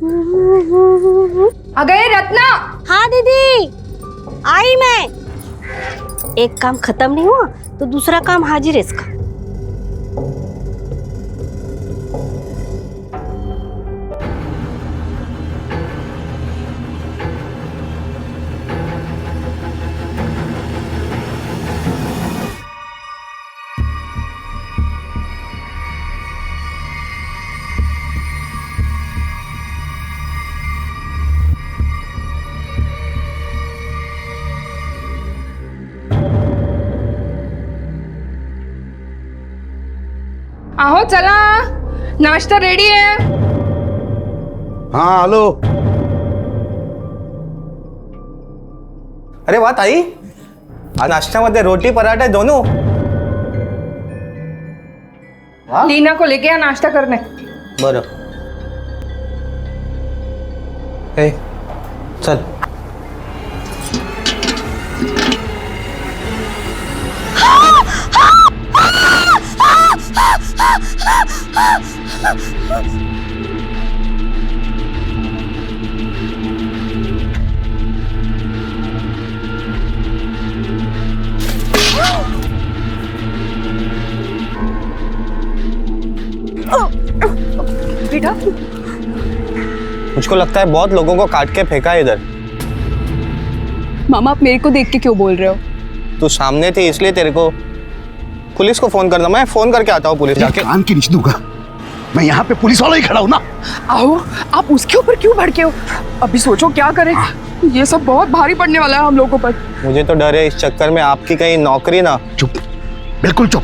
आ गए रत्ना? हाँ दीदी, आई मैं। एक काम खत्म नहीं हुआ तो दूसरा काम हाजिर है इसका। आहो चला, नाश्ता रेडी है। हाँ हेलो। अरे वाह ताई, आज नाश्त्यामध्ये रोटी पराठे दोनों। लीना को लेके आ नाश्ता करने। बरं। ए चल। बेटा, मुझको लगता है बहुत लोगों को काट के फेंका है इधर। मामा आप मेरे को देख के क्यों बोल रहे हो? तू सामने थी इसलिए तेरे को पुलिस को फोन करना। मैं फोन करके आता हूँ पुलिस जाके। कान के नीचे दूंगा मैं, यहाँ पे पुलिस वाला ही खड़ा हूँ ना। आओ, आप उसके ऊपर क्यों भड़के हो? अभी सोचो क्या करें। ये सब बहुत भारी पड़ने वाला है हम लोगों पर। मुझे तो डर है इस चक्कर में आपकी कहीं नौकरी ना। चुप, बिल्कुल चुप।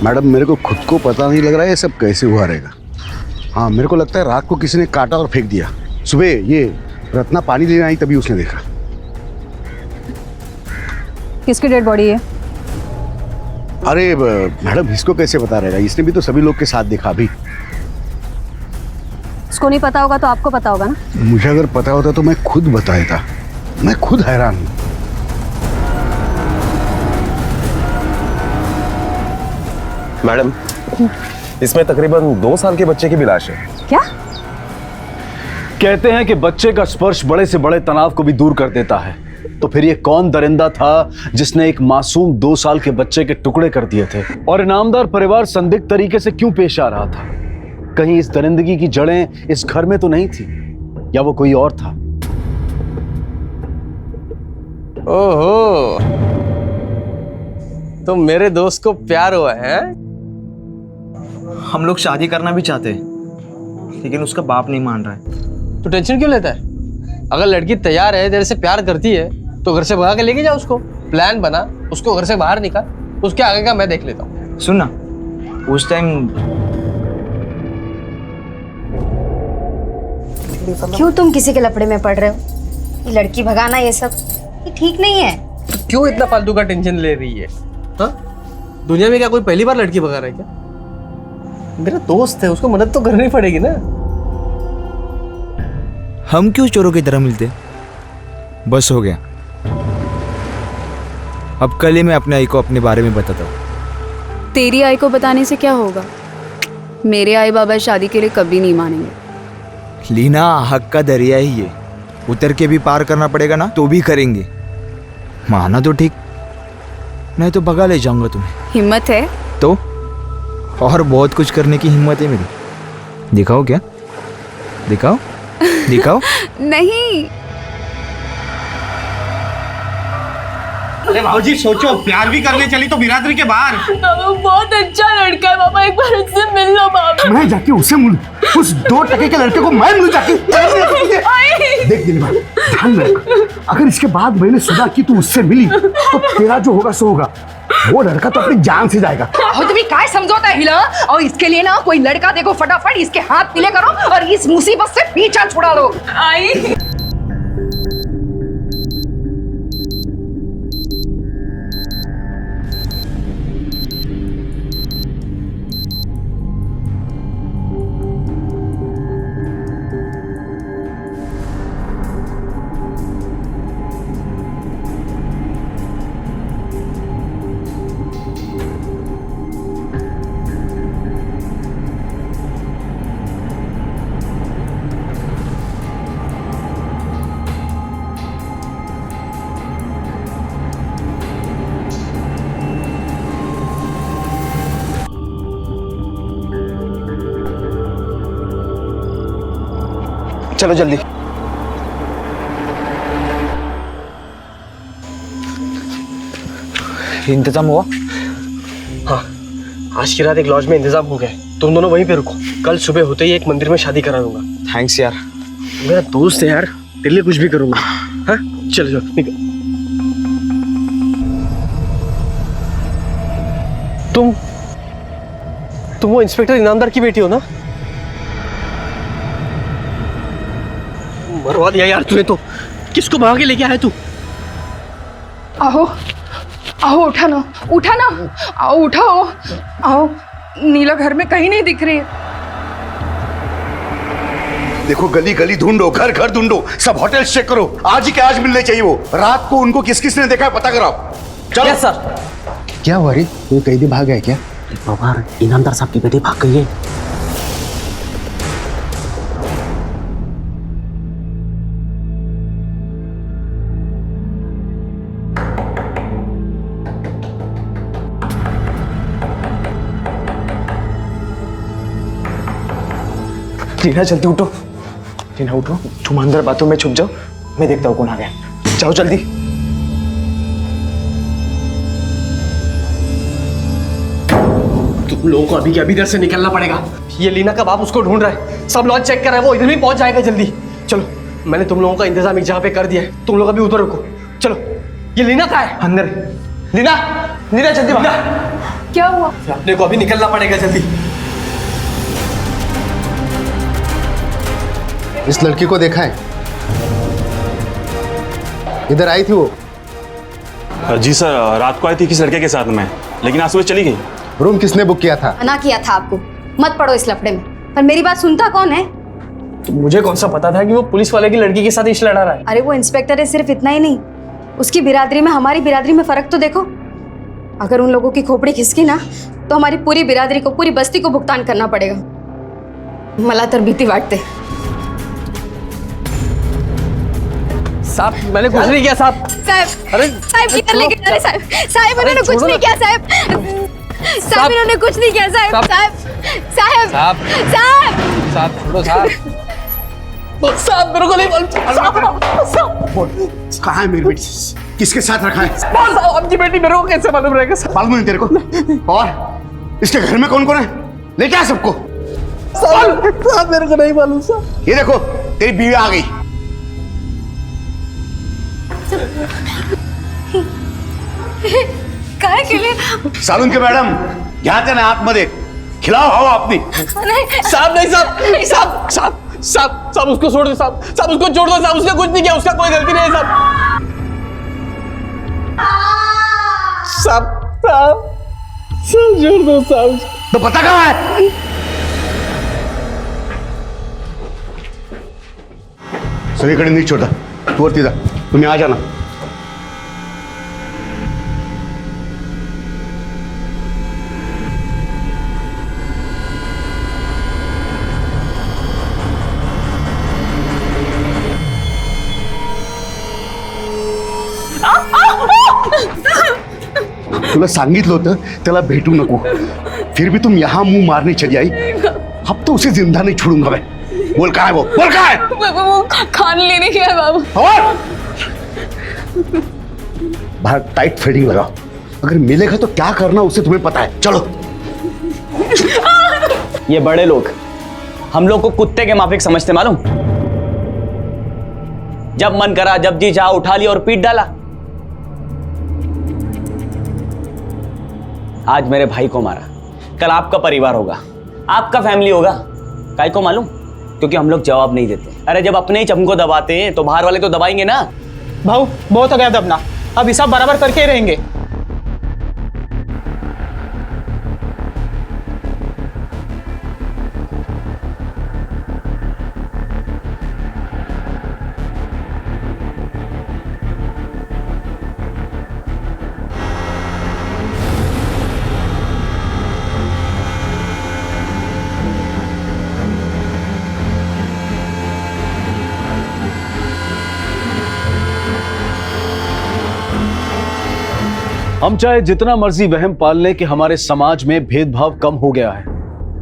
मैडम, मेरे को खुद को पता नहीं लग रहा है ये सब कैसे हुआ रहेगा। हाँ, मेरे को लगता है रात को किसी ने काटा और फेंक दिया। सुबह ये रत्ना पानी लेने आई तभी उसने देखा। किसकी डेड बॉडी है? अरे मैडम, इसको कैसे पता रहेगा? इसने भी तो सभी लोग के साथ देखा अभी। इसको नहीं पता होगा तो आपको पता होगा ना। मुझे अगर पता होता तो मैं खुद बताया था। मैं खुद हैरान हूँ। मैडम, इसमें तकरीबन 2 साल के बच्चे की भी लाश है। क्या कहते हैं कि बच्चे का स्पर्श बड़े से बड़े तनाव को भी दूर कर देता है। तो फिर ये कौन दरिंदा था जिसने एक मासूम 2 साल के बच्चे के टुकड़े कर दिए थे? और इनामदार परिवार संदिग्ध तरीके से क्यों पेश आ रहा था? कहीं इस दरिंदगी की जड़ें इस घर में तो नहीं थी, या वो कोई और था? ओहो, तो मेरे दोस्त को प्यार हुआ है? हम लोग शादी करना भी चाहते हैं लेकिन उसका बाप नहीं मान रहा है। तो टेंशन क्यों लेता है? अगर लड़की तैयार है, तेरे से प्यार करती है, तो घर से भगा के लेके जा उसको। प्लान बना, उसको घर से बाहर निकाल, उसके आगे का मैं देख लेता हूँ। सुन ना, उस टाइम क्यों तुम किसी के लफड़े में पड़ रहे हो? ये लड़की भगाना ये सब ये ठीक नहीं है। तो क्यों इतना फालतू का टेंशन ले रही है? हाँ, दुनिया में क्या कोई पहली बार लड़की भगा रहा है क्या? मेरा दोस्त है, उसको मदद तो करनी पड़ेगी ना। हम क्यों चोरों की तरह मिलते? बस हो गया। अब कल ही मैं अपने आई को अपने बारे में बताता हूँ। तेरी आई को बताने से क्या होगा? मेरे आई बाबा शादी के लिए कभी नहीं मानेंगे। लीना, हक का दरिया ही है, उतर के भी पार करना पड़ेगा ना, तो भी करेंगे। माना तो ठीक, नहीं तो भगा ले जाऊंगा तुम्हें। हिम्मत है तो और बहुत कुछ करने की हिम्मत है मेरी। दिखाओ क्या? दिखाओ दिखाओ। नहीं। अरे भाऊजी सोचो, प्यार भी करने चली तो बिरादरी के बाहर। बहुत अच्छा लड़का है पापा, एक बार उससे मिल लो पापा। मैं जाके उससे मिलूं? उस 2 टके के लड़के को मैं मिलूं जाके? देख दिलवा, ध्यान में रख, अगर इसके बाद मैंने सुना कि तू उससे मिली तो तेरा जो होगा सो होगा। वो लड़का तो अपनी जान से जाएगा। और तुम्ही काय समझौता है हिला? और इसके लिए ना कोई लड़का देखो, फटाफट इसके हाथ पीले करो और इस मुसीबत से पीछा छुड़ा लो। आई चलो जल्दी। इंतजाम हुआ? हाँ, आज की रात एक लॉज में इंतजाम हो गया। तुम दोनों वहीं पे रुको, कल सुबह होते ही एक मंदिर में शादी करा दूंगा। थैंक्स यार। मेरा दोस्त है यार, तेरे लिए कुछ भी करूंगा। हाँ चलो चलो निकल। तुम वो इंस्पेक्टर इनामदार की बेटी हो ना? मरवा दिया यार तूने तो। किसको भगा के लेके आया तू? आओ आओ, उठा ना, उठा ना, आओ उठाओ, आओ। नीला घर में कहीं नहीं दिख रही है। देखो गली गली ढूंढो, घर घर ढूंढो, सब होटल चेक करो, आज ही के आज मिलने चाहिए वो। रात को उनको किस किस ने देखा है पता कराओ। चलो। Yes sir. क्या हुआ रे, कोई कैदी भाग गया क्या? बाबा इनामदार साहब की बेटी भाग गई है। टीना जल्दी उठो, टीना उठो, तुम अंदर बातों में छुप जाओ, मैं देखता हूँ कौन आ गया। जाओ जल्दी। तुम लोगों को अभी के अभी इधर से निकलना पड़ेगा। ये लीना का बाप उसको ढूंढ रहा है, सब लॉज चेक कर रहा है, वो इधर भी पहुंच जाएगा जल्दी। चलो, मैंने तुम लोगों का इंतजाम एक जगह पे कर दिया है, तुम लोग अभी उधर रुको। चलो, ये लीना कहाँ है? अंदर। लीना, लीना जल्दी भाग। क्या हुआ? अपने को अभी निकलना पड़ेगा जल्दी। इस लड़की को देखा है? इधर आई थी वो? जी सर, रात को आई थी किसी लड़के के साथ में, लेकिन आज सुबह चली गई। रूम किसने बुक किया था? मना किया था आपको, मत पड़ो इस लफड़े में। पर मेरी बात सुनता कौन है? तो मुझे कौन सा पता था कि वो पुलिस वाले की लड़की के साथ इश्क लड़ा रहा है। अरे वो इंस्पेक्टर है, सिर्फ इतना ही नहीं, उसकी बिरादरी में हमारी बिरादरी में फर्क तो देखो। अगर उन लोगों की खोपड़ी खिसकी ना तो हमारी पूरी बिरादरी को, पूरी बस्ती को भुगतान करना पड़ेगा। मला तर भीती वाटते। साहब, मैंने कुछ नहीं किया साहब। साहब, अरे साहब किधर लेके जा रहे? साहब, साहब इन्होंने कुछ नहीं किया। साहब, साहब इन्होंने कुछ नहीं किया। साहब, साहब, साहब, साहब, साहब, साहब छोड़ो साहब। साहब मेरे को नहीं मालूम। कहाँ है मेरी बेटी? किसके साथ रखा है? साहब आपकी बेटी मेरे को कैसे मालूम रहेगा? मालूम नहीं तेरे को? और इसके घर में कौन कौन है? लेके आ सबको। साहब मेरे को नहीं मालूम साहब। ये देखो तेरी बीवी आ गई। काय केले? सालून के मैडम, यहाँ ते ना आतमध्ये खिलाओ हवा अपनी। साहब नहीं साहब, साहब साहब साहब साहब उसको छोड़ दो साहब, साहब उसको छोड़ दो साहब, उसने कुछ नहीं किया, उसका कोई गलती नहीं है साहब। साहब साहब साहब छोड़ दो साहब। तो पता कहाँ है? सगळीकडे नीट छोटा, तू वरती जा, तुम्ही आ जाना। तुला सांगितलं होतं त्याला भेटू नको, फिर भी तुम यहाँ मुंह मारने चली आई। अब तो उसे जिंदा नहीं छोड़ूंगा मैं। बोल कहाँ है वो? बोल कहाँ है? वो खाने लेने गया है बाबू। और बाहर टाइट फिटिंग लगाओ, अगर मिलेगा तो क्या करना उसे तुम्हें पता है। चलो। ये बड़े लोग हम लोग को कुत्ते के माफिक समझते, मालूम? जब मन करा, जब जी चाहा उठा लिया और पीट डाला। आज मेरे भाई को मारा, कल आपका परिवार होगा, आपका फैमिली होगा। काय को मालूम? क्योंकि हम लोग जवाब नहीं देते। अरे जब अपने ही चमको दबाते हैं तो बाहर वाले तो दबाएंगे ना। भाऊ बहुत हो गया दबना, अब हिसाब बराबर करके ही रहेंगे। हम चाहे जितना मर्जी वहम पाल लें कि हमारे समाज में भेदभाव कम हो गया है,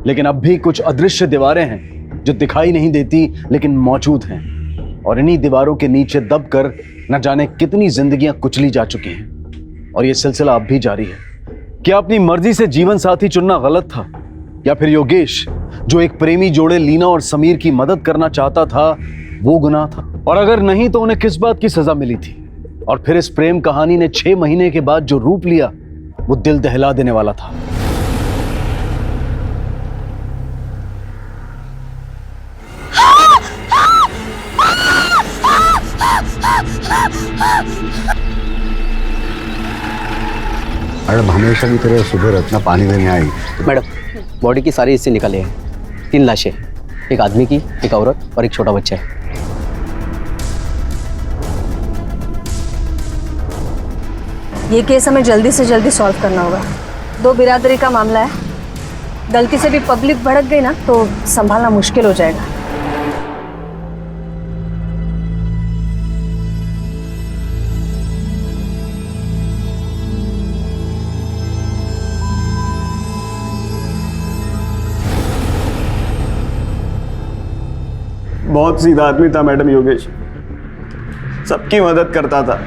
लेकिन अब भी कुछ अदृश्य दीवारें हैं जो दिखाई नहीं देती लेकिन मौजूद हैं। और इन्हीं दीवारों के नीचे दबकर न जाने कितनी जिंदगियां कुचली जा चुकी हैं। और यह सिलसिला अब भी जारी है। क्या अपनी मर्जी से जीवन साथी चुनना गलत था, या फिर योगेश जो एक प्रेमी जोड़े लीना और समीर की मदद करना चाहता था वो गुनाह था? और अगर नहीं तो उन्हें किस बात की सजा मिली थी? और फिर इस प्रेम कहानी ने 6 महीने के बाद जो रूप लिया वो दिल दहला देने वाला था। मैडम हमेशा की तरह सुबह रत्ना पानी देने आई। मैडम, बॉडी की सारी हिस्से निकाले हैं। 3 लाशें, एक आदमी की, एक औरत और एक छोटा बच्चा है। ये केस हमें जल्दी से जल्दी सॉल्व करना होगा। 2 बिरादरी का मामला है, गलती से भी पब्लिक भड़क गई ना तो संभालना मुश्किल हो जाएगा। बहुत सीधा आदमी था मैडम योगेश, सबकी मदद करता था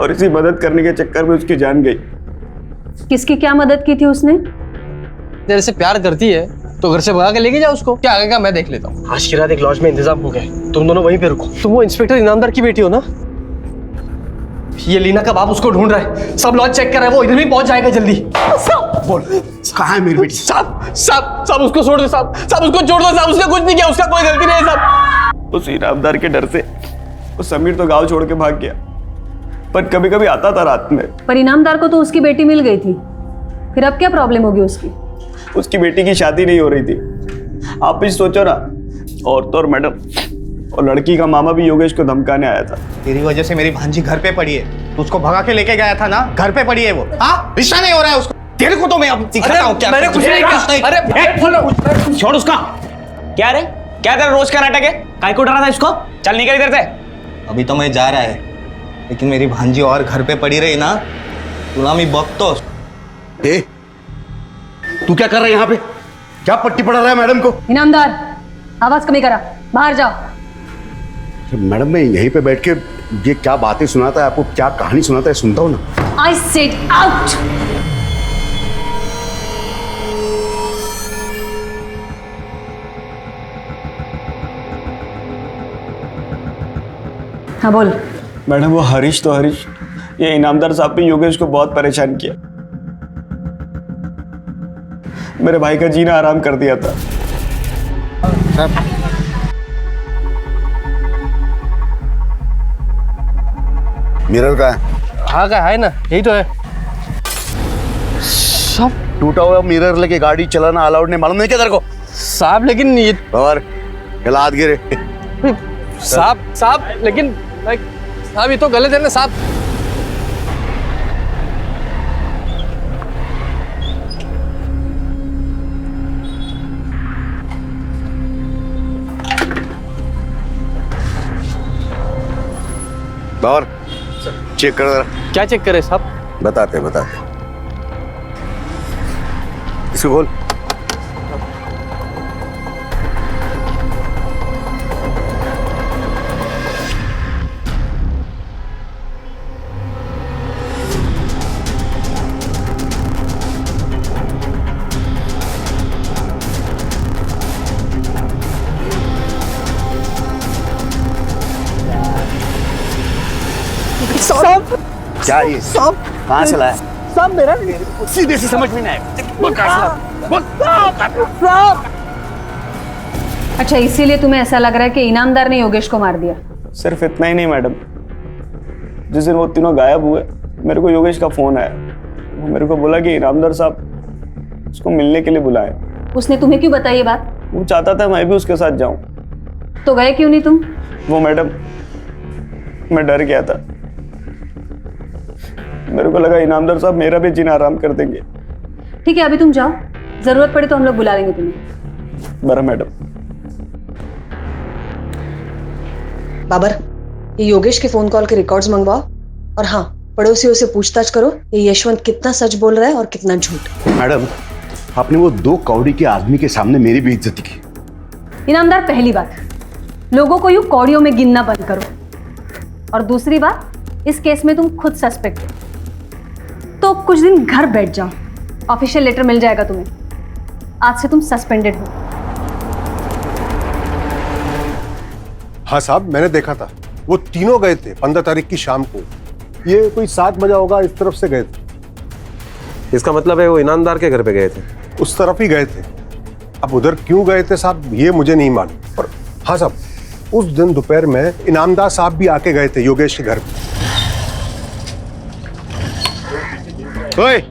और इसी मदद करने के चक्कर में उसकी जान गई। किसकी क्या मदद की थी उसने? तेरे से प्यार करती है तो घर से भगा के लेके जाओ उसको, क्या आगे का मैं देख लेता हूँ। आज की रात एक लॉज में इंतजाम हो गए, तुम दोनों वहीं पे रुको। तुम वो इंस्पेक्टर इनामदार की बेटी हो ना? ये लीना का बाप उसको ढूंढ रहा है, सब लॉज चेक कर रहा है, वो इधर भी पहुंच जाएगा जल्दी। बोल कहाँ है मेरी बेटी? साहब उसको छोड़ दो, साहब उसको छोड़ दो साहब, उसने कुछ नहीं किया, उसका कोई गलती नहीं है साहब। उस इनामदार के डर से वो समीर तो गांव छोड़ के भाग गया, पर कभी कभी आता था रात में। पर इनामदार को तो उसकी बेटी मिल गई थी, फिर अब क्या प्रॉब्लम होगी उसकी? उसकी बेटी की शादी नहीं हो रही थी। आप भी सोचो ना, और तो और मैडम, और लड़की का मामा भी योगेश को धमकाने आया था। तेरी वजह से मेरी भांजी घर पे पड़ी है, तो उसको भगा के लेके गया था ना, घर पे पड़ी है वो। हाँ, रिश्ता नहीं हो रहा है उसको। तेरे को तो मैं अब दिखाता हूँ क्या। मैंने कुछ नहीं कहा। अरे छोड़ उसका। क्या रे, क्या तेरा रोज का नाटक है? काय को डरा था इसको? चल निकल इधर से। अभी तो मैं जा रहा है, लेकिन मेरी भांजी और घर पे पड़ी रही ना, गुलामी बख्तो। तू क्या कर रहा है यहाँ पे? क्या पट्टी पड़ा रहा है मैडम को? इनामदार, आवाज कमी करा, बाहर जाओ। मैडम मैं यहीं पे बैठ के ये क्या बातें सुनाता है आपको, क्या कहानी सुनाता है सुनता हूँ ना। I said out. हाँ बोल। मैडम वो हरीश तो हरीश, ये इनामदार साहब ने योगेश को बहुत परेशान किया, मेरे भाई का जीना आराम कर दिया था। मिरर का है? हाँ का है ना, यही तो है। सब टूटा हुआ मिरर लेके गाड़ी चलाना अलाउड नहीं, मालूम नहीं क्या तेरे को? साहब लेकिन ये और हाथ गिरे। साहब लेकिन साहब ये तो गलत है ना साहब। और चेक कर जरा। क्या चेक करे साहब? बताते इसको खोल। क्या ये कहाँ से लाया? साहब मेरा सीधे से समझ में नहीं आया। अच्छा, इसीलिए तुम्हें ऐसा लग रहा है कि इनामदार ने योगेश को मार दिया? सिर्फ इतना ही नहीं मैडम, जिस दिन वो तीनों गायब हुए मेरे को योगेश का फोन आया। वो मेरे को बोला कि इनामदार साहब उसको मिलने के लिए बुलाए। उसने तुम्हें क्यों बताई ये बात? वो चाहता था मैं भी उसके साथ जाऊं। तो गए क्यों नहीं तुम? वो मैडम, मैं डर गया था। मेरे को लगा इनामदार साहब मेरा भी जीना आराम कर देंगे। ठीक है, अभी तुम जाओ, जरूरत पड़े तो हम लोग बुला लेंगे तुम्हें। बरा मैडम। बाबर, ये योगेश के फोन कॉल के रिकॉर्ड्स मंगवाओ और हाँ, पड़ोसियों से पूछताछ करो ये यशवंत कितना सच बोल रहा है और कितना झूठ। मैडम, आपने वो 2 कौड़ी के आदमी के सामने मेरी बेइज्जती की। इनामदार, पहली बात, लोगों को यूं कौड़ियों में गिनना बंद करो। और दूसरी बात, इस केस में तुम खुद सस्पेक्ट हो, तो कुछ दिन घर बैठ जाओ, ऑफिशियल लेटर मिल जाएगा तुम्हें। आज से तुम सस्पेंडेड हो। हाँ साहब, मैंने देखा था, वो तीनों गए थे 15 तारीख की शाम को। ये कोई 7 बजा होगा, इस तरफ से गए थे। इसका मतलब है वो इनामदार के घर पे गए थे? उस तरफ ही गए थे। अब उधर क्यों गए थे साहब, ये मुझे नहीं मालूम। पर हाँ साहब, उस दिन दोपहर में इनामदार साहब भी आके गए थे योगेश के घर पे। ओए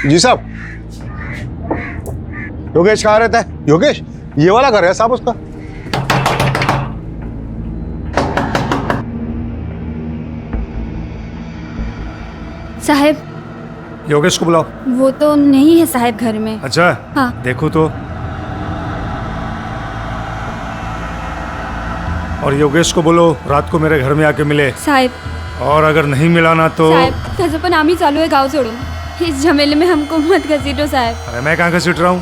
जी साहब, योगेश कहाँ रहता है? योगेश, ये वाला घर है साहब उसका। साहब, योगेश को बुलाओ। वो तो नहीं है साहब घर में। अच्छा, हाँ। देखो तो। और योगेश को बोलो रात को मेरे घर में आके मिले। साहब, और अगर नहीं मिला ना तो साहब, कसम पर नाम ही चालू है, गाँव छोड़ो। इस झमेले में हमको मत घसीटो साहब। अरे मैं कहाँ घसीट रहा हूँ?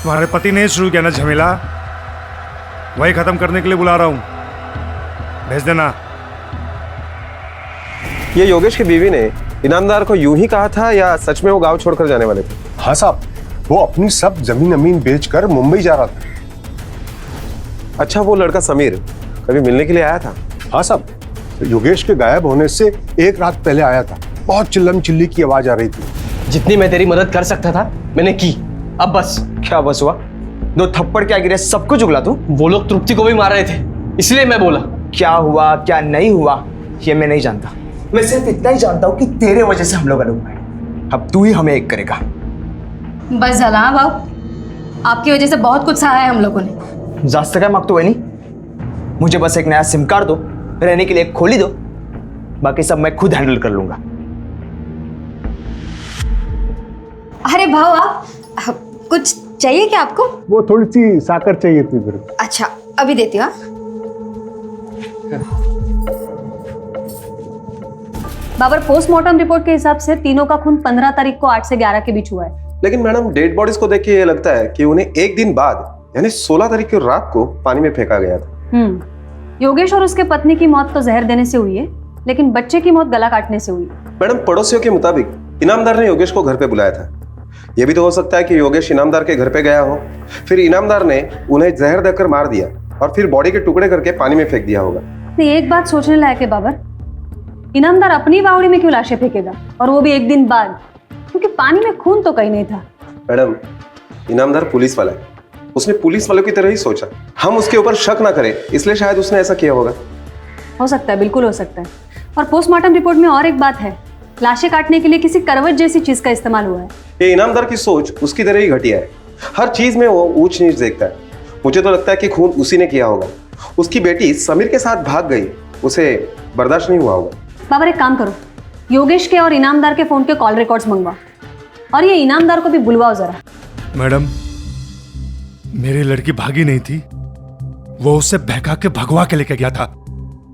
तुम्हारे पति ने शुरू किया ना झमेला, वही खत्म करने के लिए बुला रहा हूँ। भेज देना। ये योगेश की बीवी ने इनामदार को यूं ही कहा था या सच में वो गांव छोड़कर जाने वाले थे? हाँ साहब, वो अपनी सब जमीन अमीन बेचकर मुंबई जा रहा था। अच्छा, वो लड़का समीर कभी मिलने के लिए आया था? हाँ साहब, योगेश के गायब होने से 1 रात पहले आया था। बहुत चिल्लम चिल्ली की आवाज आ रही थी। जितनी मैं तेरी मदद कर सकता था मैंने की, अब बस। क्या बस हुआ? 2 थप्पड़ क्या गिरे, सब कुछ उगला तू? वो लोग तृप्ति को भी मार रहे थे, इसलिए मैं बोला। क्या हुआ क्या नहीं हुआ ये मैं नहीं जानता। मैं सिर्फ इतना ही जानता हूँ कि तेरे वजह से हम लोग अलग हुए। अब तू ही हमें एक करेगा। बस झाला हाँ भाऊ, आपकी वजह से बहुत कुछ सहा है हम लोगों ने। जास्त काय मागतो वहिनी? मुझे बस एक नया सिम कार्ड दो, रहने के लिए एक खोली दो, बाकी सब मैं खुद हैंडल कर लूंगा। अरे भाऊ, आप कुछ चाहिए क्या आपको? वो थोड़ी सी साकर चाहिए थी मेरे को। अच्छा, अभी देती हूँ। बाबर, पोस्टमार्टम रिपोर्ट के हिसाब से तीनों का खून 15 तारीख को 8 से 11 के बीच हुआ है। लेकिन मैडम, डेड बॉडीज को देख के ये लगता है कि उन्हें एक दिन बाद यानी 16 तारीख की रात को पानी में फेंका गया था। योगेश और उसके पत्नी की मौत तो जहर देने से हुई है, लेकिन बच्चे की मौत गला काटने से हुई। मैडम, पड़ोसियों के मुताबिक इनामदार ने योगेश को घर पे बुलाया था। यह भी तो हो सकता है कि योगेश इनामदार के घर पे गया हो, फिर इनामदार ने उन्हें जहर देकर मार दिया और फिर बॉडी के टुकड़े करके पानी में फेंक दिया होगा। एक बात सोचने लायक है बाबर, इनामदार अपनी बावड़ी में क्यों लाशें फेंकेगा, और वो भी एक दिन बाद? क्योंकि पानी में खून तो कहीं नहीं था। मैडम, इनामदार पुलिस वाला है, उसने पुलिस वालों की तरह ही सोचा। हम उसके ऊपर शक ना करें, इसलिए शायद उसने ऐसा किया होगा। हो सकता है, बिल्कुल हो सकता है। और पोस्टमार्टम रिपोर्ट में और एक बात है, लाशें काटने के लिए किसी करवट जैसी चीज का इस्तेमाल हुआ है। ये इनामदार की सोच उसकी तरह ही घटिया है। हर चीज में वो ऊंच नीच देखता है। मुझे तो लगता है कि खून उसी ने किया होगा। उसकी बेटी समीर के साथ भाग गई, उसे बर्दाश्त नहीं हुआ होगा। बाबर, एक काम करो, योगेश के और इनामदार के फोन के कॉल रिकॉर्ड्स मंगवा, और ये इनामदार को भी बुलवाओ जरा। मैडम, मेरी लड़की भागी नहीं थी, वो उसे बहका के भगवा के लेके गया था।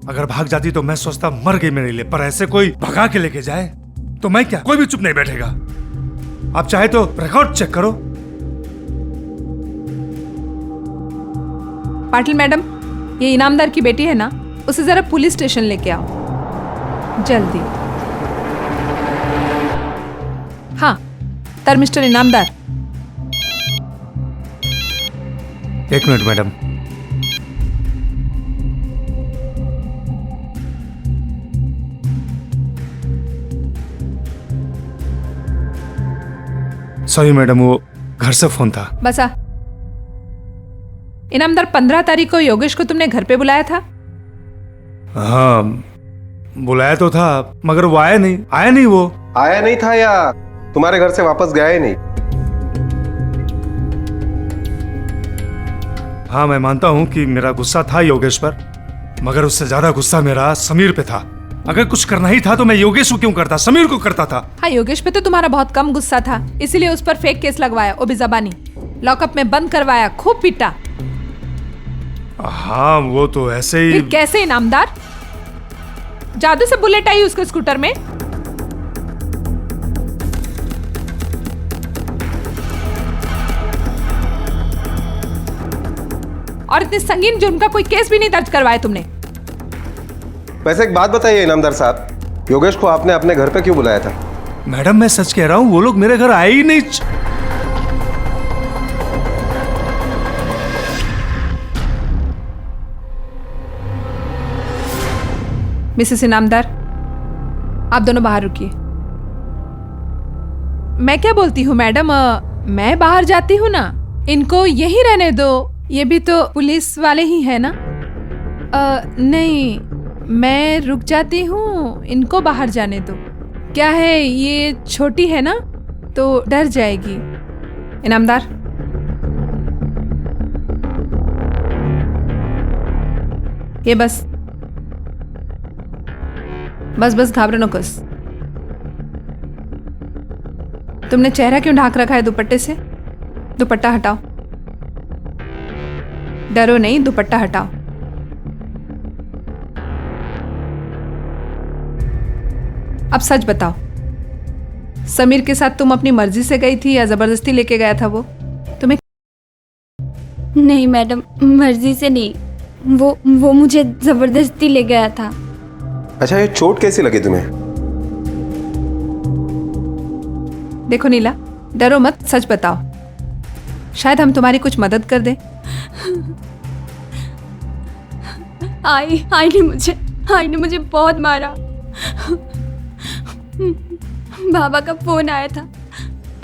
अगर भाग जाती तो मैं सोचता मर गई मेरे लिए, पर ऐसे कोई भगा के लेके जाए तो मैं क्या, कोई भी चुप नहीं बैठेगा। आप चाहे तो रिकॉर्ड चेक करो। पाटिल मैडम, ये इनामदार की बेटी है ना, उसे जरा पुलिस स्टेशन लेके आओ जल्दी। हाँ, तर mister Inamdar. 1 minute madam. Sorry madam, वो घर से फोन था। बसा। इनामदार 15 तारीख को योगेश को तुमने घर पे बुलाया था? हाँ बुलाया तो था, मगर वो आया नहीं वो। आया नहीं था या तुम्हारे घर से वापस गया ही नहीं? हाँ मैं मानता हूँ कि मेरा गुस्सा था योगेश पर, मगर उससे ज्यादा गुस्सा मेरा समीर पे था। अगर कुछ करना ही था तो मैं योगेश को क्यों करता, समीर को करता था। हाँ, योगेश पे तो तुम्हारा बहुत कम गुस्सा था, इसीलिए उस पर फेक केस लगवाया, वो भी जबानी। लॉकअप में बंद करवाया, खूब पीटा। हाँ वो तो ऐसे ही। फिर कैसे इनामदार? जादू से बुलेट आई उसके स्कूटर में? और इतने संगीन जुर्म का कोई केस भी नहीं दर्ज करवाया तुमने। वैसे एक बात बताइए इनामदार साहब, योगेश को आपने अपने घर पे क्यों बुलाया था? मैडम मैं सच कह रहा हूँ, वो लोग मेरे घर आए ही नहीं। मिसेस इनामदार, आप दोनों बाहर रुकिए। मैं क्या बोलती हूँ मैडम, मैं बाहर जाती हूँ ना, इनको यहीं रहने दो, ये भी तो पुलिस वाले ही है ना। नहीं, मैं रुक जाती हूँ, इनको बाहर जाने दो। क्या है, ये छोटी है ना तो डर जाएगी। इनामदार, ये बस घाबरो नकोस। तुमने चेहरा क्यों ढाक रखा है दुपट्टे से? दुपट्टा हटाओ। डरो नहीं, दुपट्टा हटाओ। अब सच बताओ, समीर के साथ तुम अपनी मर्जी से गई थी या जबरदस्ती लेके गया था वो तुम्हें? नहीं मैडम, मर्जी से नहीं, वो मुझे जबरदस्ती ले गया था। अच्छा, ये चोट कैसी लगी तुम्हें? देखो नीला, डरो मत, सच बताओ, शायद हम तुम्हारी कुछ मदद कर दें। आई ने मुझे बहुत मारा। बाबा का फोन आया था,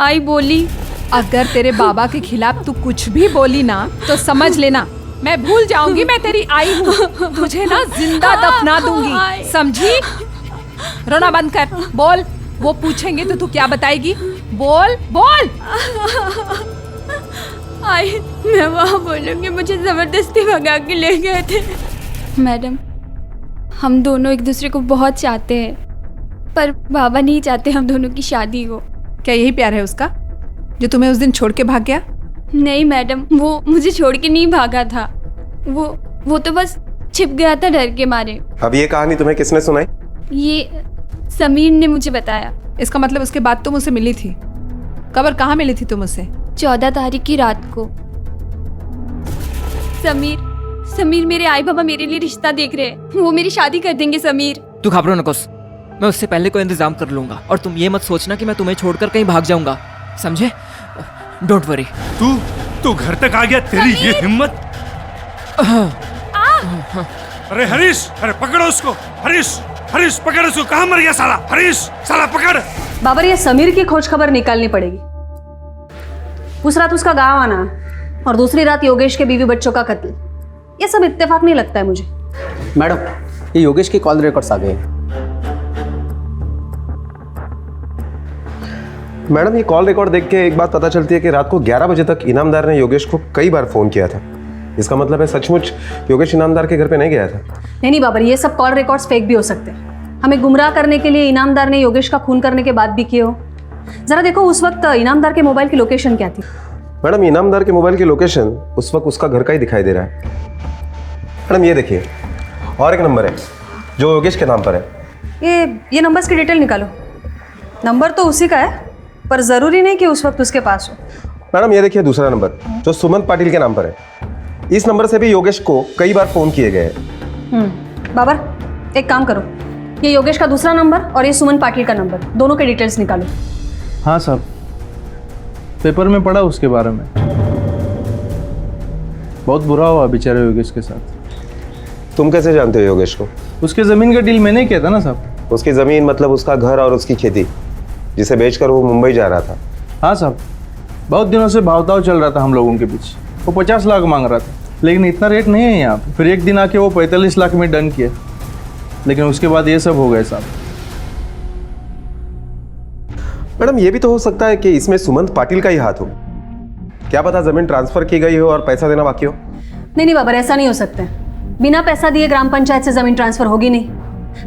आई बोली अगर तेरे बाबा के खिलाफ तू कुछ भी बोली ना तो समझ लेना मैं भूल जाऊंगी मैं तेरी आई हूँ, तुझे ना जिंदा दफना दूंगी, समझी? रोना बंद कर, बोल। वो पूछेंगे तो तू क्या बताएगी? बोल। आई, मैं वहाँ बोलूँगी मुझे जबरदस्ती भगा के ले गए थे। मैडम, हम दोनों एक दूसरे को बहुत चाहते हैं, पर बाबा नहीं चाहते हम दोनों की शादी हो। क्या यही प्यार है उसका जो तुम्हें उस दिन छोड़ के भाग गया? नहीं मैडम, वो मुझे छोड़ के नहीं भागा था, वो तो बस छिप गया था डर के मारे। अब ये कहानी तुम्हें किसने सुनाई? ये समीर ने मुझे बताया। इसका मतलब उसके बाद तुम उसे मिली थी? कब और कहाँ मिली थी तुम उससे? 14 तारीख की रात को। समीर मेरे आई बाबा मेरे लिए रिश्ता देख रहे हैं, वो मेरी शादी कर देंगे। समीर, तू घबरो नकोस, मैं उससे पहले कोई इंतजाम कर लूंगा, और तुम ये मत सोचना कि मैं तुम्हें छोड़कर कहीं भाग जाऊंगा, समझे? Don't worry. तू घर तक आ गया, तेरी ये हिम्मत? अरे हरीश, अरे पकड़ो उसको। हरीश पकड़ उसको। कहाँ मर गया साला? हरीश साला पकड़। बाबर, ये समीर की खोज खबर निकालनी पड़ेगी। उस रात उसका गांव आना और दूसरी रात योगेश के बीवी बच्चों का कत्ल, ये सब इत्तेफाक नहीं लगता है मुझे। मैडम, ये योगेश के कॉल रिकॉर्ड्स आ गए। मैडम, ये कॉल रिकॉर्ड देख के एक बात पता चलती है कि रात को 11 बजे तक इनामदार ने योगेश को कई बार फोन किया था। इसका मतलब है सचमुच योगेश इनामदार के घर पे नहीं गया था। नहीं बाबर, ये सब कॉल रिकॉर्ड्स फेक भी हो सकते हैं। हमें गुमराह करने के लिए इनामदार ने योगेश का खून करने के बाद भी किए हो। जरा देखो उस वक्त इनामदार के मोबाइल की लोकेशन क्या थी? मैडम, इनामदार के मोबाइल की लोकेशन उस वक्त उसका घर का ही दिखाई दे रहा है। मैडम ये देखिए, और एक नंबर है जो योगेश के नाम पर है। ये नंबर्स की डिटेल निकालो। नंबर तो उसी का है, पर जरूरी नहीं कि उस वक्त उसके पास हो। मैडम ये देखिए दूसरा नंबर जो सुमंत पाटिल के नाम पर है। इस नंबर से भी योगेश को कई बार फोन किए गए हैं। बाबर, एक काम करो, ये योगेश का दूसरा नंबर और ये सुमन पाटिल का नंबर, दोनों के डिटेल्स निकालो। हाँ साहब, पेपर में पढ़ा उसके बारे में, बहुत बुरा हुआ बेचारे योगेश के साथ। तुम कैसे जानते हो योगेश को? उसके ज़मीन का डील मैंने किया था ना साहब। उसकी ज़मीन मतलब उसका घर और उसकी खेती, जिसे बेचकर वो मुंबई जा रहा था। हाँ साहब, बहुत दिनों से भावताव चल रहा था हम लोगों के बीच। वो 50 लाख मांग रहा था, लेकिन इतना रेट नहीं है यहाँ पे। फिर एक दिन आके वो 45 लाख में डन किया, लेकिन उसके बाद ये सब हो गए साहब। मैडम ये भी तो हो सकता है कि इसमें सुमंत पाटिल का ही हाथ हो। क्या पता जमीन ट्रांसफर की गई हो और पैसा देना बाकी हो। नहीं बाबर, ऐसा नहीं हो सकता है। बिना पैसा दिए ग्राम पंचायत से जमीन ट्रांसफर होगी नहीं।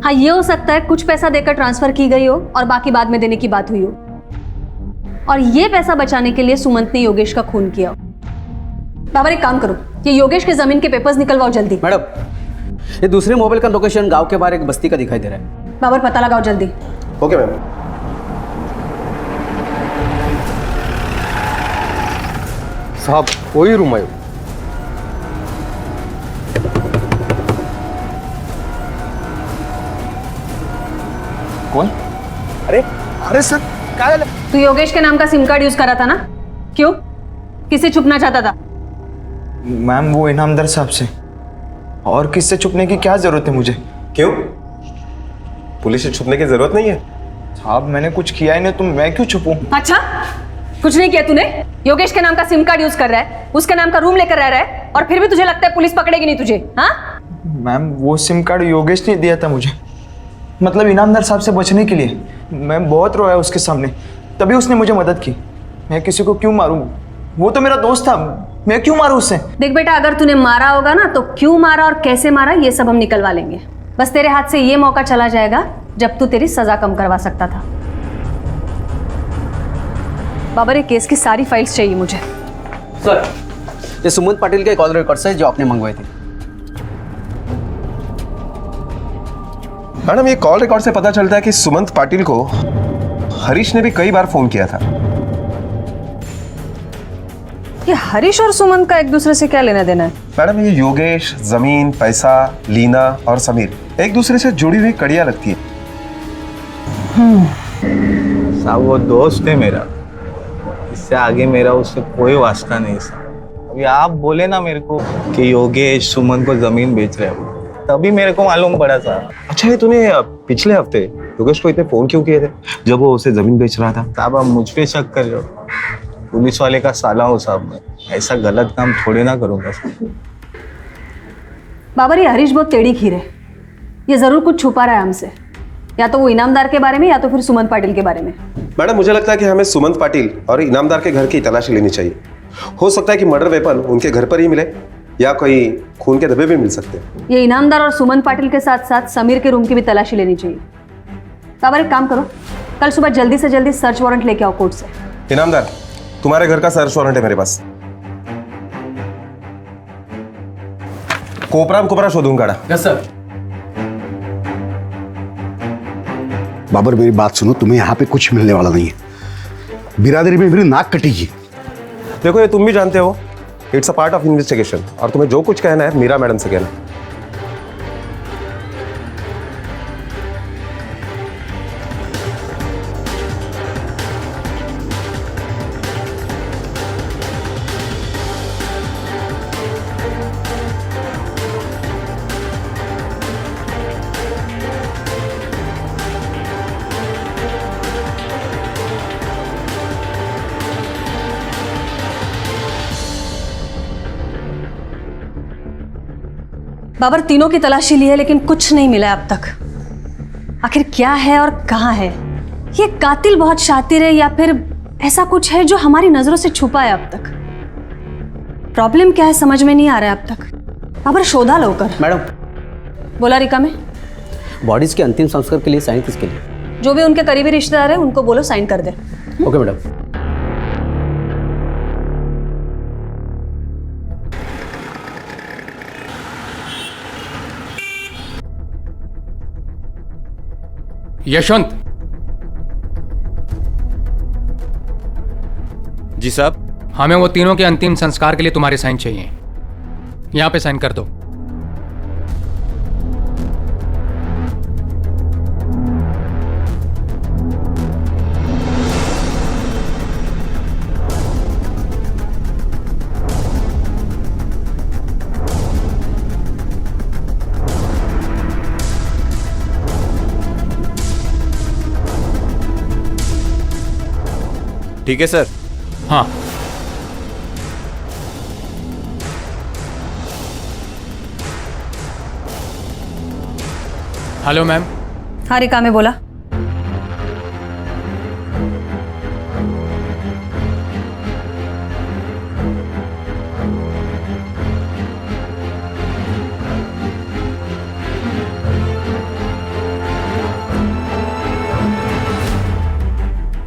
हाँ, ये हो सकता है कुछ पैसा देकर ट्रांसफर की गई हो और बाकी बाद में देने की बात हुई हो, और ये पैसा बचाने के लिए सुमंत ने योगेश का खून किया हो। बाबर एक काम करो, ये योगेश के जमीन के पेपर्स निकलवाओ जल्दी। मैडम, ये दूसरे मोबाइल का लोकेशन गांव के बाहर एक बस्ती का दिखाई दे रहा है। बाबर पता लगाओ जल्दी। Okay ma'am. साहब वही रूम है। कौन? अरे सर, क्या है? तू योगेश के नाम का सिम कार्ड यूज करा था ना? क्यों? किसे छुपना चाहता था? मैम वो इनामदार साहब से। और किससे छुपने की क्या जरूरत है मुझे? क्यों? पुलिस से छुपने की जरूरत नहीं है। साहब मैंने कुछ किया ही नहीं, तो मैं क्यों छुपूं? अच्छा, कुछ नहीं किया तूने? योगेश के नाम का सिम कार्ड यूज कर रहा है, उसके नाम का रूम लेकर रह रहा है, और फिर भी तुझे लगता है पुलिस पकड़ेगी नहीं तुझे? हाँ मैम वो सिम कार्ड योगेश ने दिया था मुझे, मतलब इनामदार साहब से बचने के लिए। मैं बहुत रोया उसके सामने, तभी उसने मुझे मदद की। मैं किसी को क्यों मारूं? वो तो मेरा दोस्त था, मैं क्यों मारूं उससे? देख बेटा, अगर तूने मारा होगा ना तो क्यों मारा और कैसे मारा ये सब हम निकलवा लेंगे। बस तेरे हाथ से ये मौका चला जाएगा जब तू तेरी सजा कम करवा सकता था। बाबर, ये केस की सारी फाइल्स चाहिए मुझे। सर, ये सुमंत पाटिल के कॉल रिकॉर्ड्स है जो आपने मंगवाए थे। मैडम ये कॉल रिकॉर्ड से पता चलता है कि सुमंत पाटिल को हरीश ने भी कई बार फोन किया था। ये हरीश और सुमंत का एक दूसरे से क्या लेना देना है? मैडम ये योगेश, जमीन, पैसा, लीना और समीर एक दूसरे से जुड़ी हुई कड़ियां लगती है। साहब वो दोस्त है मेरा, इससे आगे मेरा उससे कोई वास्ता नहीं साहब। अभी आप बोले ना मेरे को कि योगेश सुमन को जमीन बेच रहे हैं, तभी मेरे को मालूम पड़ा साहब। अच्छा ये तूने पिछले हफ्ते योगेश को इतने फोन क्यों किए थे जब वो उसे जमीन बेच रहा था? साहब आप मुझ पे शक कर रहे हो? पुलिस वाले का साला हूँ साहब, मैं ऐसा गलत काम थोड़ी ना करूंगा साहब। बाबर, ये हरीश बहुत टेढ़ी खीर है, ये जरूर कुछ छुपा रहा है हमसे, या तो वो इनामदार के बारे में या तो फिर सुमंत पाटिल के बारे में। मैडम मुझे लगता है कि हमें सुमंत पाटिल और इनामदार के घर की तलाशी लेनी चाहिए। हो सकता है कि मर्डर वेपन उनके घर पर ही मिले या कोई खून के धब्बे भी मिल सकते हैं। ये इनामदार और सुमंत पाटिल के साथ साथ समीर के रूम की भी तलाशी लेनी चाहिए। बाबर एक काम करो, कल सुबह जल्दी से जल्दी सर्च वारंट लेके आओ कोर्ट से। इनामदार तुम्हारे घर का सर्च वारंट है मेरे पास। कोपरा शोधूंगा। Yes sir. बाबर मेरी बात सुनो, तुम्हें यहाँ पे कुछ मिलने वाला नहीं है। बिरादरी में मेरी नाक कटेगी। देखो ये तुम भी जानते हो, it's a part of investigation, और तुम्हें जो कुछ कहना है मीरा मैडम से कहना। बाबर, तीनों की तलाशी ली है लेकिन कुछ नहीं मिला अब तक। आखिर क्या है और कहाँ है? ये कातिल बहुत शातिर है या फिर ऐसा कुछ है जो हमारी नजरों से छुपा है अब तक? प्रॉब्लम क्या है समझ में नहीं आ रहा है अब तक। बाबर शोधा लो कर। मैडम, बोला रिका में बॉडीज के अंतिम संस्कार के लिए साइन किसके लिए? जो भी उनके करीबी रिश्तेदार है उनको बोलो साइन कर दे। Okay madam. यशवंत जी साहब, हमें वो तीनों के अंतिम संस्कार के लिए तुम्हारे साइन चाहिए। यहां पे साइन कर दो। ठीक है सर। हाँ हेलो मैम। हाँ रिका में बोला।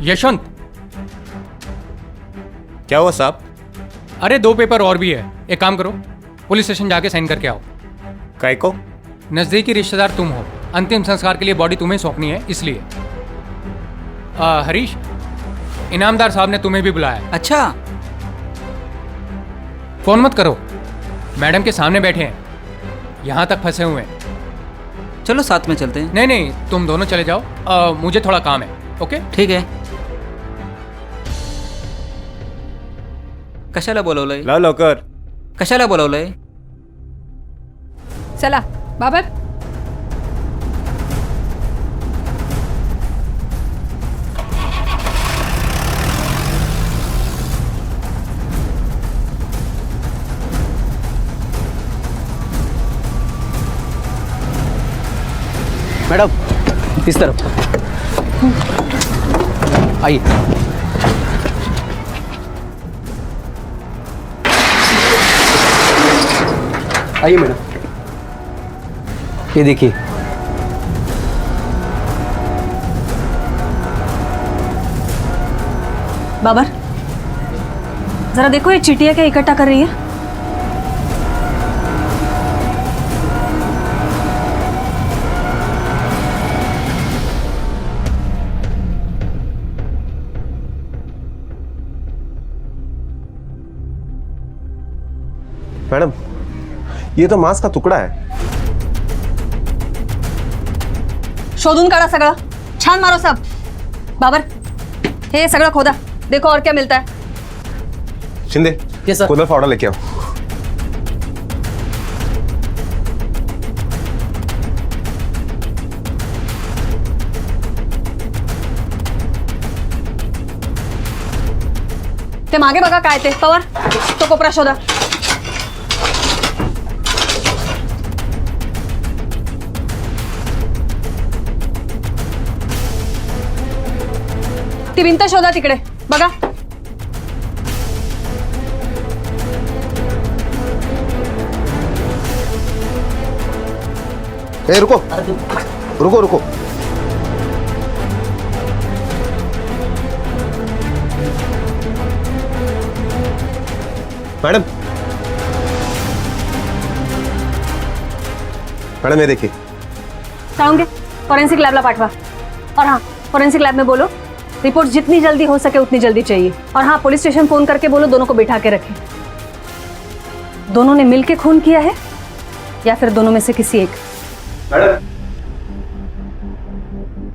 यशवंत, क्या हुआ साहब? अरे 2 पेपर और भी है, एक काम करो, पुलिस स्टेशन जाके साइन करके आओ। काय को? नज़दीकी रिश्तेदार तुम हो, अंतिम संस्कार के लिए बॉडी तुम्हें सौंपनी है, इसलिए। हरीश, इनामदार साहब ने तुम्हें भी बुलाया। अच्छा, फोन मत करो, मैडम के सामने बैठे हैं, यहाँ तक फंसे हुए हैं। चलो साथ में चलते हैं। नहीं नहीं, तुम दोनों चले जाओ, मुझे थोड़ा काम है। ओके ठीक है। कशाला बोलवलंय? लाव लवकर। कशाला बोलवलंय? चला बाबर। मैडम इस तरफ आइए। आइए मैडम, ये देखिए। बाबर जरा देखो, ये चिटिया क्या इकट्ठा कर रही है। मैडम, ये तो मांस का टुकड़ा है। शोधून काढा सगळं, छान मारो सब। बाबर हे सगळं खोदा, देखो और क्या मिलता है। शिंदे, कूलर पाउडर लेके आओ। ते मागे बघा काय ते। पवार तो कोपरा शोधा। ती भिंत शोधा तिकडे बघा। ए रुको रुको रुको। मैडम, मैडम ये देखिए। सांगे फॉरेंसिक लैबला पाठवा। और हाँ, फॉरेंसिक लैब में बोलो रिपोर्ट जितनी जल्दी हो सके उतनी जल्दी चाहिए। और हाँ, पुलिस स्टेशन फोन करके बोलो दोनों को बिठा के रखें। दोनों ने मिलके खून किया है या फिर दोनों में से किसी एक? मैडम,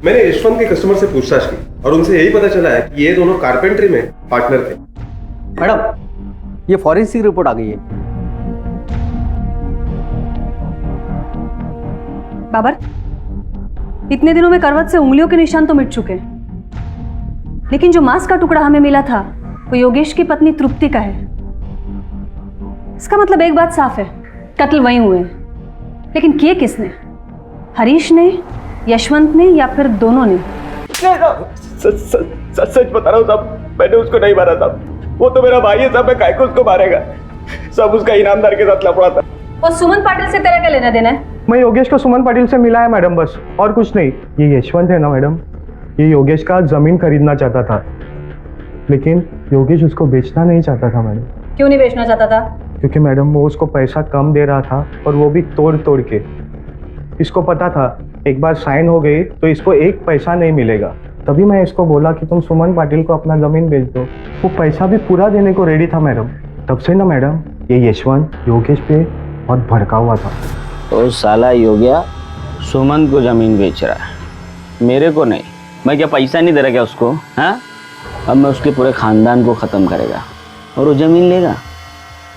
मैंने यशवंत के कस्टमर से पूछताछ की और उनसे यही पता चला है कि ये दोनों कारपेंट्री में पार्टनर थे। मैडम ये फॉरेंसिक रिपोर्ट आ गई है। बाबर, इतने दिनों में करवट से उंगलियों के निशान तो मिट चुके हैं, लेकिन जो मांस का टुकड़ा हमें मिला था वो योगेश की पत्नी तृप्ति का है। इसका मतलब एक बात साफ है, कत्ल वहीं हुए हैं। लेकिन किए किसने? हरीश ने, यशवंत ने या फिर दोनों ने? सच बता रहा हूँ साहब, मैंने उसको नहीं मारा था। वो तो मेरा भाई है साहब, मैं काहे को उसको मारेगा। सब उसका इनामदार के साथ लफड़ा था। और सुमन पाटिल से तेरा क्या लेना देना है? मैं योगेश को सुमन पाटिल से मिला है मैडम, बस और कुछ नहीं। ये यशवंत है ना मैडम, ये योगेश का जमीन खरीदना चाहता था, लेकिन योगेश उसको बेचना नहीं चाहता था मैडम। क्यों नहीं बेचना चाहता था? क्योंकि मैडम वो उसको पैसा कम दे रहा था और वो भी तोड़ तोड़ के। इसको पता था एक बार साइन हो गई तो इसको एक पैसा नहीं मिलेगा। तभी मैं इसको बोला कि तुम सुमन पाटिल को अपना जमीन बेच दो। वो पैसा भी पूरा देने को रेडी था मैडम। तब से ना मैडम ये यशवंत योगेश पे बहुत भड़का हुआ था। तो साला योगिया सुमन को जमीन बेच रहा है, मेरे को नहीं। मैं क्या पैसा नहीं दे रहा क्या उसको? हाँ, अब मैं उसके पूरे खानदान को ख़त्म करेगा और वो ज़मीन लेगा,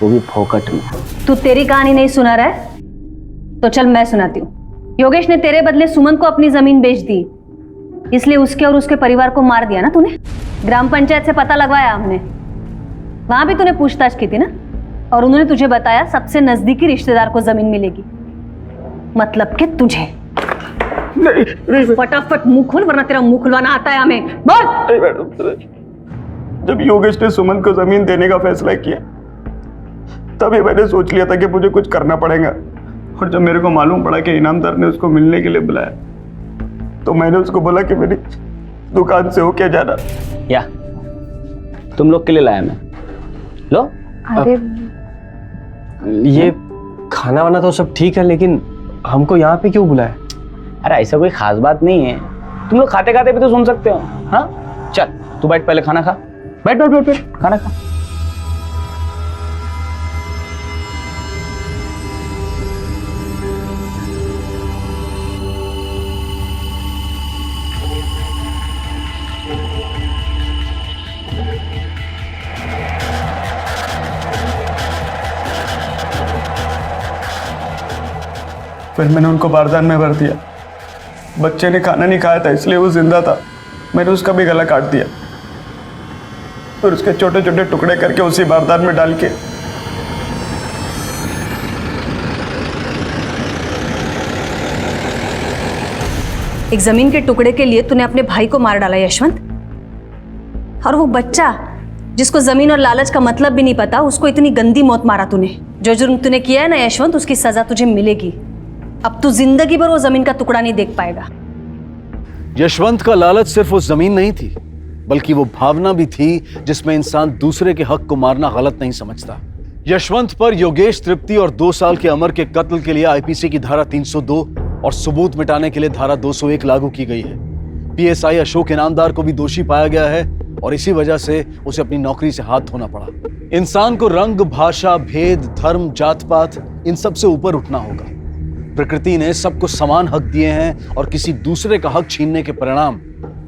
वो भी फोकट में। तू तेरी कहानी नहीं सुना रहा है तो चल मैं सुनाती हूँ। योगेश ने तेरे बदले सुमन को अपनी जमीन बेच दी, इसलिए उसके और उसके परिवार को मार दिया ना तूने। ग्राम पंचायत से पता लगवाया हमने, वहां भी तूने पूछताछ की थी ना, और उन्होंने तुझे बताया सबसे नजदीकी रिश्तेदार को जमीन मिलेगी, मतलब कि तुझे। फटाफट मुंह खोल वरना तेरा मुंह खुलवाना आता है हमें। बोल। नहीं मैडम, जब योगेश ने सुमन को जमीन देने का फैसला किया तभी मैंने सोच लिया था कि मुझे कुछ करना पड़ेगा। और जब मेरे को मालूम पड़ा कि इनामदार ने उसको मिलने के लिए बुलाया तो मैंने उसको बोला कि मेरी दुकान से होके जाना। या तुम लोग के लिए लाया मैं, लो। अरे ये खाना वाना तो सब ठीक है, लेकिन हमको यहाँ पे क्यों बुलाया? अरे ऐसा कोई खास बात नहीं है, तुम लोग खाते खाते भी तो सुन सकते हो। हाँ चल तू बैठ, पहले खाना खा। बैठ बैठ बैठ बैठ, खाना खा। फिर मैंने उनको बारदान में भर दिया। बच्चे ने खाना नहीं खाया था इसलिए वो जिंदा था, मैंने उसका भी गला काट दिया। फिर उसके छोटे छोटे टुकड़े करके उसी बारदान में डाल के एक जमीन के टुकड़े के लिए तूने अपने भाई को मार डाला यशवंत, और वो बच्चा जिसको जमीन और लालच का मतलब भी नहीं पता, उसको इतनी गंदी मौत मारा तूने। जो जुर्म तूने किया है ना यशवंत, उसकी सजा तुझे मिलेगी। अब तू जिंदगी भर वो जमीन का टुकड़ा नहीं देख पाएगा। यशवंत का लालच सिर्फ वो जमीन नहीं थी, बल्कि वो भावना भी थी जिसमें इंसान दूसरे के हक को मारना गलत नहीं समझता। यशवंत पर योगेश तृप्ति और 2 साल के अमर के कत्ल के लिए आईपीसी की धारा 302 और सबूत मिटाने के लिए धारा 201 लागू की गई है। पीएसआई अशोक इनामदार को भी दोषी पाया गया है और इसी वजह से उसे अपनी नौकरी से हाथ धोना पड़ा। इंसान को रंग, भाषा, भेद, धर्म, जात पात इन सब से ऊपर उठना होगा। प्रकृति ने सबको समान हक दिए हैं और किसी दूसरे का हक छीनने के परिणाम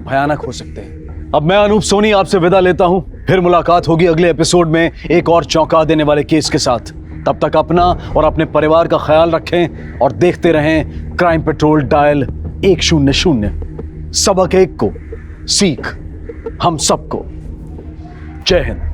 भयानक हो सकते हैं। अब मैं अनूप सोनी आपसे विदा लेता हूं, फिर मुलाकात होगी अगले एपिसोड में एक और चौंका देने वाले केस के साथ। तब तक अपना और अपने परिवार का ख्याल रखें और देखते रहें क्राइम पेट्रोल डायल 100। सबक एक को, सीख हम सबको। जय हिंद।